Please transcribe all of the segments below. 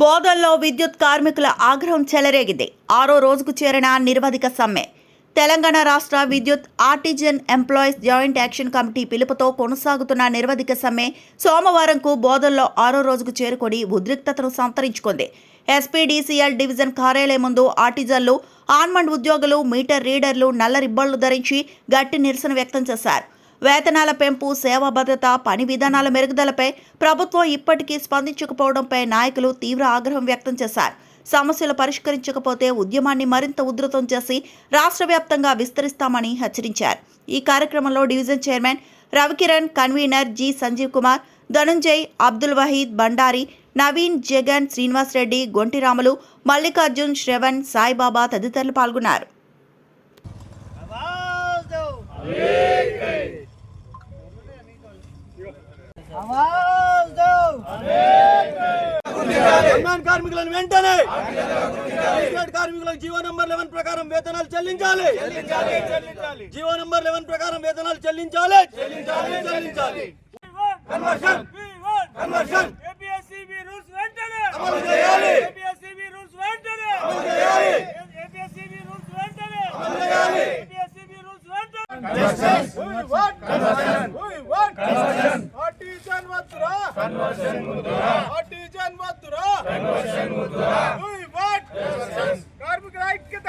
బోధల్లో విద్యుత్ కార్మికుల ఆగ్రహం చెలరేగింది. 6వ రోజుకు చేరిన నిరవధిక సమ్మె. తెలంగాణ రాష్ట్ర విద్యుత్ artisan employees joint action committee పిలుపుతో కొనసాగుతున్న నిరవధిక సమ్మె సోమవారంకు బోధల్లో 6వ రోజుకు చేరుకొని ఉద్రిక్తతను సంతరించుకుంది. ఎస్పీడీసీఎల్ డివిజన్ కార్యాలయం ముందు ఆర్టిజన్లు, ఆన్మండ్ ఉద్యోగులు, మీటర్ రీడర్లు నల్ల రిబ్బన్లు ధరించి గట్టి నిరసన వ్యక్తం చేశారు. వేతనాల పెంపు, సేవా భద్రత, పని విధానాల మెరుగుదలపై ప్రభుత్వం ఇప్పటికీ స్పందించకపోవడంపై నాయకులు తీవ్ర ఆగ్రహం వ్యక్తం చేశారు. సమస్యలు పరిష్కరించకపోతే ఉద్యమాన్ని మరింత ఉధృతం చేసి రాష్ట్ర వ్యాప్తంగా విస్తరిస్తామని హెచ్చరించారు. ఈ కార్యక్రమంలో division chairman Ravikiran, convener G Sanjeev Kumar, Dhanunjay, Abdul Waheed, Bandari, Naveen, Jagan, Srinivas Reddy, Gontiramulu, Mallikarjun, Shravan, Saibaba తదితరులు పాల్గొన్నారు. కార్మికులను వెంటనే కార్మికులకు జీవో నంబర్ 11 ప్రకారం వేతనాలు చెల్లించాలి. జీవో నంబర్ 11 ప్రకారం వేతనాలు చెల్లించాలి. కన్వర్షన్ APSCB రూల్స్ వెంటనే అమలు చేయాలి. APSCB రూల్స్ వెంటనే అమలు చేయాలి. APSCB రూల్స్ వెంటనే అమలు చేయాలి. APSCB రూల్స్ వెంటనే ఆర్టిజన్ వద్దురా. ఆర్టిజన్ వద్దురా. కార్మికుల ఐక్యత.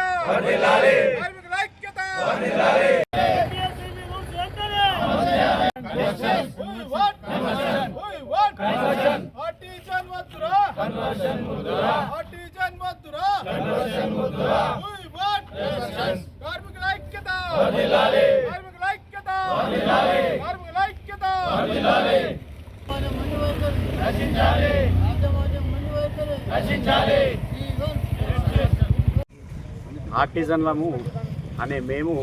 కార్మికుల ఐక్యత. APSCB రూల్స్ వెంటనే ఆర్టిజన్ వద్దురా. ఆర్టిజన్ వద్దురా. కార్మికుల ఐక్యత. కార్మికుల ఐక్యత. కార్మికుల ఐక్యత. ఆర్టిజన్లము అనే మేము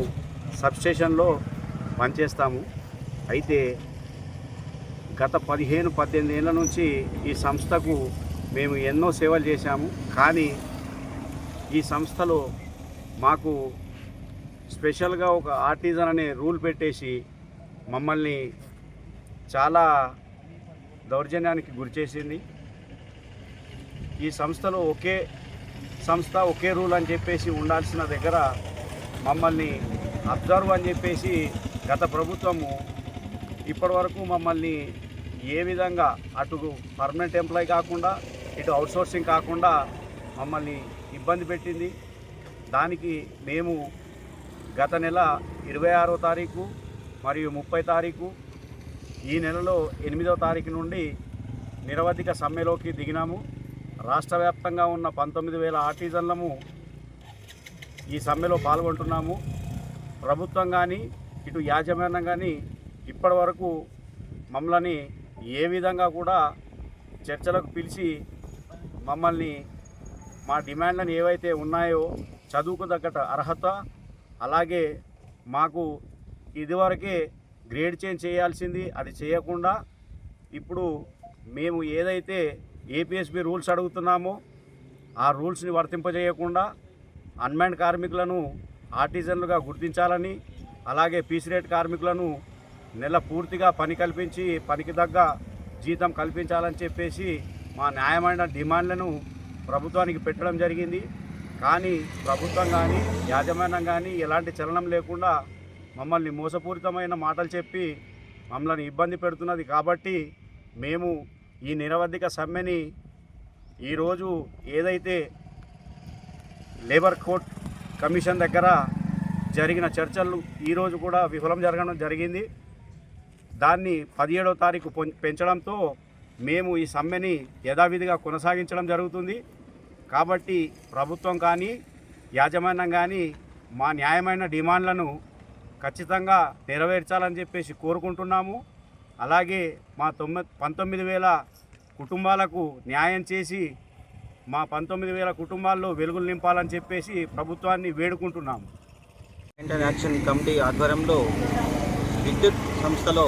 సబ్స్టేషన్లో పనిచేస్తాము. అయితే గత 15-18 ఏళ్ళ నుంచి ఈ సంస్థకు మేము ఎన్నో సేవలు చేశాము. కానీ ఈ సంస్థలో మాకు స్పెషల్గా ఒక ఆర్టిజన్ అనే రూల్ పెట్టేసి మమ్మల్ని చాలా దౌర్జన్యానికి గురిచేసింది. ఈ సంస్థలో ఒకే సంస్థ ఒకే రూల్ అని చెప్పేసి ఉండాల్సిన దగ్గర మమ్మల్ని అబ్జర్వ్ అని చెప్పేసి గత ప్రభుత్వము ఇప్పటివరకు మమ్మల్ని ఏ విధంగా అటు పర్మనెంట్ ఎంప్లాయీ కాకుండా ఇటు అవుట్సోర్సింగ్ కాకుండా మమ్మల్ని ఇబ్బంది పెట్టింది. దానికి మేము గత నెల 26వ తారీఖు మరియు 30వ తారీఖు, ఈ నెలలో 8వ తారీఖు నుండి నిరవధిక సమ్మెలోకి దిగినాము. రాష్ట్ర వ్యాప్తంగా ఉన్న 19,000 ఆర్టిజన్లము ఈ సమ్మెలో పాల్గొంటున్నాము. ప్రభుత్వం కానీ ఇటు యాజమాన్యం కానీ ఇప్పటి వరకు మమ్మల్ని ఏ విధంగా కూడా చర్చలకు పిలిచి మమ్మల్ని మా డిమాండ్లను ఏవైతే ఉన్నాయో చదువుకు తగ్గట్టు అర్హత, అలాగే మాకు ఇదివరకే గ్రేడ్ చేంజ్ చేయాల్సింది అది చేయకుండా ఇప్పుడు మేము ఏదైతే ఏపీఎస్బీ రూల్స్ అడుగుతున్నామో ఆ రూల్స్ని వర్తింపజేయకుండా అన్మ్యాన్డ్ కార్మికులను ఆర్టిజన్లుగా గుర్తించాలని, అలాగే పీస్ రేట్ కార్మికులను నెల పూర్తిగా పని కల్పించి పనికి తగ్గ జీతం కల్పించాలని చెప్పేసి మా న్యాయమైన డిమాండ్లను ప్రభుత్వానికి పెట్టడం జరిగింది. కానీ ప్రభుత్వం కానీ యాజమాన్యం కానీ ఎలాంటి చలనం లేకుండా మమ్మల్ని మోసపూరితమైన మాటలు చెప్పి మమ్మల్ని ఇబ్బంది పెడుతున్నది. కాబట్టి మేము ఈ నిరవధిక సమ్మెని ఈరోజు ఏదైతే లేబర్ కోర్ట్ కమిషన్ దగ్గర జరిగిన చర్చలు ఈరోజు కూడా విఫలం జరగడం జరిగింది. దాన్ని 17వ తారీఖు పెంచడంతో మేము ఈ సమ్మెని యథావిధిగా కొనసాగించడం జరుగుతుంది. కాబట్టి ప్రభుత్వం కానీ యాజమాన్యం కానీ మా న్యాయమైన డిమాండ్లను ఖచ్చితంగా నెరవేర్చాలని చెప్పేసి కోరుకుంటున్నాము. అలాగే మా 19,000 కుటుంబాలకు న్యాయం చేసి మా 19,000 కుటుంబాల్లో వెలుగులు నింపాలని చెప్పేసి ప్రభుత్వాన్ని వేడుకుంటున్నాము. జాయింట్ యాక్షన్ కమిటీ ఆధ్వర్యంలో విద్యుత్ సంస్థలో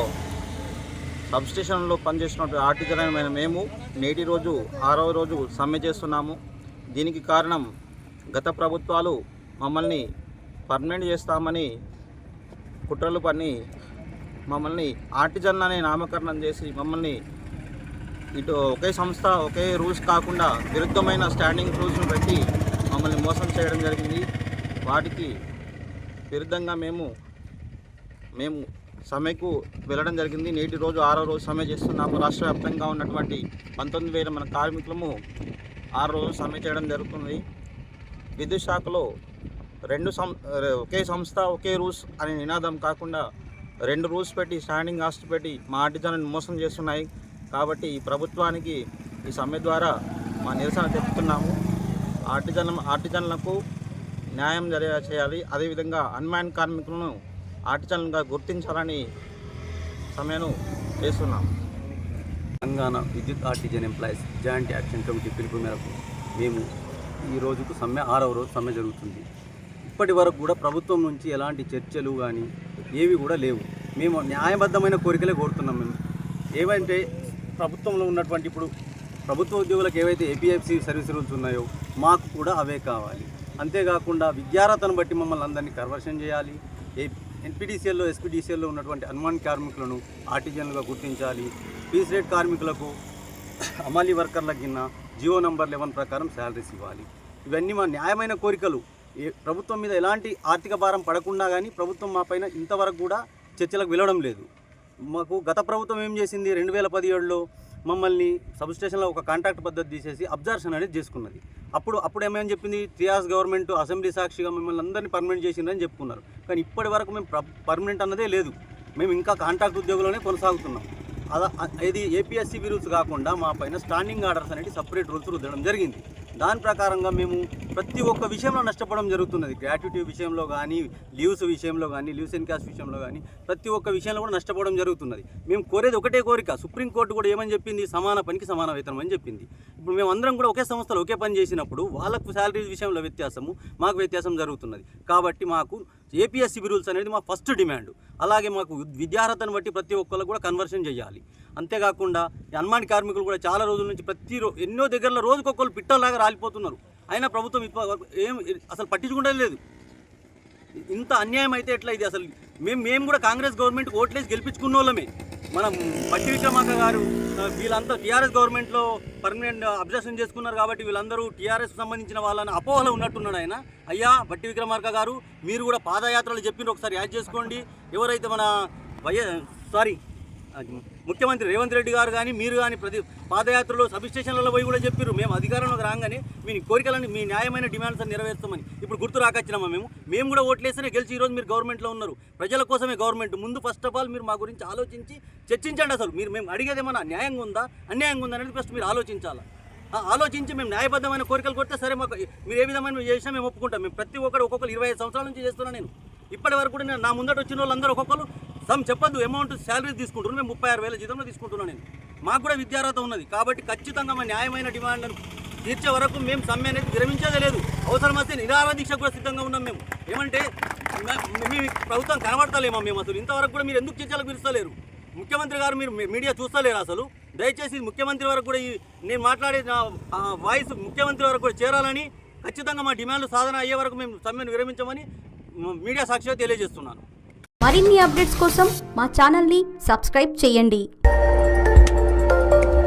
సబ్స్టేషన్లో పనిచేస్తున్న ఆర్టిజన్ మేము నేటి రోజు 6వ రోజు సమ్మె చేస్తున్నాము. దీనికి కారణం గత ప్రభుత్వాలు మమ్మల్ని పర్మనెంట్ చేస్తామని కుట్రలు పని మమ్మల్ని ఆర్టిజన్ అనే నామకరణం చేసి మమ్మల్ని ఇటు ఒకే సంస్థ ఒకే రూల్స్ కాకుండా విరుద్ధమైన స్టాండింగ్ రూల్స్ను పెట్టి మమ్మల్ని మోసం చేయడం జరిగింది. వాటికి విరుద్ధంగా మేము సమ్మెకు వెళ్ళడం జరిగింది. నేటి రోజు 6వ రోజు సమ్మె చేస్తున్నాము. రాష్ట్ర వ్యాప్తంగా ఉన్నటువంటి 19,000 మన కార్మికులము 6 రోజులు సమ్మె చేయడం జరుగుతుంది. విద్యుత్ శాఖలో ఒకే సంస్థ ఒకే రూల్స్ అనే నినాదం కాకుండా 2 రూల్స్ పెట్టి స్టాండింగ్ హాస్ట్ పెట్టి మా ఆర్టిజన్లను మోసం చేస్తున్నాయి. కాబట్టి ఈ ప్రభుత్వానికి ఈ సమ్మె ద్వారా మా నిరసన తెలుపుతున్నాము. ఆర్టిజన్లకు న్యాయం చేయాలి. అదేవిధంగా అన్మ్యాన్ కార్మికులను ఆర్టిజన్లుగా గుర్తించాలని సమ్మెను చేస్తున్నాము. తెలంగాణ విద్యుత్ artisan employees joint action committee పిలుపు మేరకు మేము ఈ రోజుకు సమ్మె 6వ రోజు సమ్మె జరుగుతుంది. ఇప్పటి వరకు కూడా ప్రభుత్వం నుంచి ఎలాంటి చర్చలు కానీ ఏవి కూడా లేవు. మేము న్యాయబద్ధమైన కోరికలే కోరుతున్నాం. మేము ఏవంటే ప్రభుత్వంలో ఉన్నటువంటి ఇప్పుడు ప్రభుత్వ ఉద్యోగులకు ఏవైతే ఏపీఎఫ్సి సర్వీస్ రూల్స్ ఉన్నాయో మాకు కూడా అవే కావాలి. అంతేకాకుండా విద్యార్హతను బట్టి మమ్మల్ని అందరినీ కన్వర్షన్ చేయాలి. ఎన్పీడీసీఎల్లో ఎస్పీడీసీఎల్లో ఉన్నటువంటి అన్మాన్ కార్మికులను ఆర్టిజన్లుగా గుర్తించాలి. పీస్ రేట్ కార్మికులకు అమలీ వర్కర్లకు కింద జియో నంబర్ 11 ప్రకారం శాలరీస్ ఇవ్వాలి. ఇవన్నీ మా న్యాయమైన కోరికలు. ప్రభుత్వం మీద ఎలాంటి ఆర్థిక భారం పడకుండా కానీ ప్రభుత్వం మా పైన ఇంతవరకు కూడా చర్చలకు వెళ్ళడం లేదు. మాకు గత ప్రభుత్వం ఏం చేసింది, 2017లో మమ్మల్ని సబ్స్టేషన్లో ఒక కాంట్రాక్ట్ పద్ధతి తీసేసి అబ్జర్షన్ అనేది చేసుకున్నది. అప్పుడు ఏమని చెప్పింది, టీఆర్ఎస్ గవర్నమెంట్ అసెంబ్లీ సాక్షిగా మిమ్మల్ని అందరినీ పర్మనెంట్ చేసిందని చెప్పుకున్నారు. కానీ ఇప్పటి వరకు మేము పర్మనెంట్ అన్నదే లేదు. మేము ఇంకా కాంట్రాక్ట్ ఉద్యోగులనే కొనసాగుతున్నాం. ఇది ఏపీఎస్సీబీ రూల్స్ కాకుండా మా పైన స్టాండింగ్ ఆర్డర్స్ అనేది సపరేట్ రూల్స్ రుద్దడం జరిగింది. దాని ప్రకారంగా మేము ప్రతి ఒక్క విషయంలో నష్టపోవడం జరుగుతున్నది. గ్రాట్యుటీ విషయంలో కానీ, లీవ్స్ విషయంలో కానీ, లీవ్స్ అండ్ క్యాష్ విషయంలో కానీ ప్రతి ఒక్క విషయంలో కూడా నష్టపోవడం జరుగుతున్నది. మేము కోరేది ఒకటే కోరిక, సుప్రీంకోర్టు కూడా ఏమని చెప్పింది, సమాన పనికి సమాన వేతనం అని చెప్పింది. ఇప్పుడు మేము అందరం కూడా ఒకే సంస్థలో ఒకే పని చేసినప్పుడు వాళ్ళకు శాలరీ విషయంలో వ్యత్యాసము, మాకు వ్యత్యాసం జరుగుతున్నది. కాబట్టి మాకు ఏపీఎస్సీబీ రూల్స్ అనేది మా ఫస్ట్ డిమాండ్. అలాగే మాకు విద్యార్హతను బట్టి ప్రతి ఒక్కరికి కూడా కన్వర్షన్ చేయాలి. అంతేకాకుండా అన్మాన్ కార్మికులు కూడా చాలా రోజుల నుంచి ఎన్నో దగ్గరలో రోజుకొకరు పిట్టలాగా రాలిపోతున్నారు. అయినా ప్రభుత్వం ఏం అసలు పట్టించుకుంటూ లేదు. ఇంత అన్యాయం అయితే ఎట్లా ఇది? అసలు మేము కూడా కాంగ్రెస్ గవర్నమెంట్కి ఓట్లేసి గెలిపించుకున్న వాళ్ళమే. మనం బట్టి విక్రమార్క గారు వీళ్ళంతా టీఆర్ఎస్ గవర్నమెంట్లో పర్మనెంట్ అబ్జర్షన్ చేసుకున్నారు కాబట్టి వీళ్ళందరూ టీఆర్ఎస్ సంబంధించిన వాళ్ళని అపోహలో ఉన్నట్టున్నాడు ఆయన. అయ్యా బట్టి విక్రమార్క గారు, మీరు కూడా పాదయాత్రలు చెప్పిన ఒకసారి యాడ్ చేసుకోండి. ఎవరైతే మన ముఖ్యమంత్రి రేవంత్ రెడ్డి గారు కానీ మీరు కానీ ప్రతి పాదయాత్రలో సబ్స్టేషన్లలో పోయి కూడా చెప్పారు, మేము అధికారంలోకి రాగానే మీ కోరికలని, మీ న్యాయమైన డిమాండ్స్ అని నెరవేర్స్తామని. ఇప్పుడు గుర్తు రాకొచ్చినామా? మేము కూడా ఓట్లేస్తేనే గెలిచి ఈరోజు మీరు గవర్నమెంట్లో ఉన్నారు. ప్రజల కోసమే గవర్నమెంట్. ముందు ఫస్ట్ ఆఫ్ ఆల్ మీరు మా గురించి ఆలోచించి చర్చించండి. అసలు మేము అడిగేది ఏమన్నా న్యాయంగా ఉందా అన్యాయంగా ఉందా అనేది ఫస్ట్ మీరు ఆలోచించాలి. ఆలోచించి మేము న్యాయబద్ధమైన కోరికలు కొడితే సరే, మాకు మీరు ఏ విధమైన చేసినా మేము ఒప్పుకుంటాం. మేము ప్రతి ఒక్కరు 25 సంవత్సరాల నుంచి చేస్తున్నాను. నేను ఇప్పటి వరకు కూడా నా ముందట వచ్చిన వాళ్ళందరూ ఒక్కొక్కరు చెప్పద్దు అమౌంట్ శాలరీ తీసుకుంటున్నాను. మేము 36,000 జీతంలో తీసుకుంటున్నాను. నేను మాకు కూడా విద్యార్హత ఉన్నది. కాబట్టి ఖచ్చితంగా మా న్యాయమైన డిమాండ్లను తీర్చే వరకు మేము సమ్మె అనేది విరమించేదే లేదు. అవసరమైతే నిరాహార దీక్ష కూడా సిద్ధంగా ఉన్నాం. మేము ఏమంటే మీ ప్రభుత్వం కనబడతలేమా? మేము అసలు ఇంతవరకు కూడా మీరు ఎందుకు చర్చలకు పిలుస్తలేరు? ముఖ్యమంత్రి గారు మీరు మీడియా చూస్తలేరు అసలు? దయచేసి ముఖ్యమంత్రి వరకు కూడా నేను మాట్లాడే వాయిస్ ముఖ్యమంత్రి వరకు కూడా చేరాలని, ఖచ్చితంగా మా డిమాండ్లు సాధన అయ్యే వరకు మేము సమ్మెను విరమించమని మీడియా సాక్షిగా తెలియజేస్తున్నాను. మరిన్ని అప్డేట్స్ కోసం మా ఛానల్ని సబ్స్క్రైబ్ చేయండి.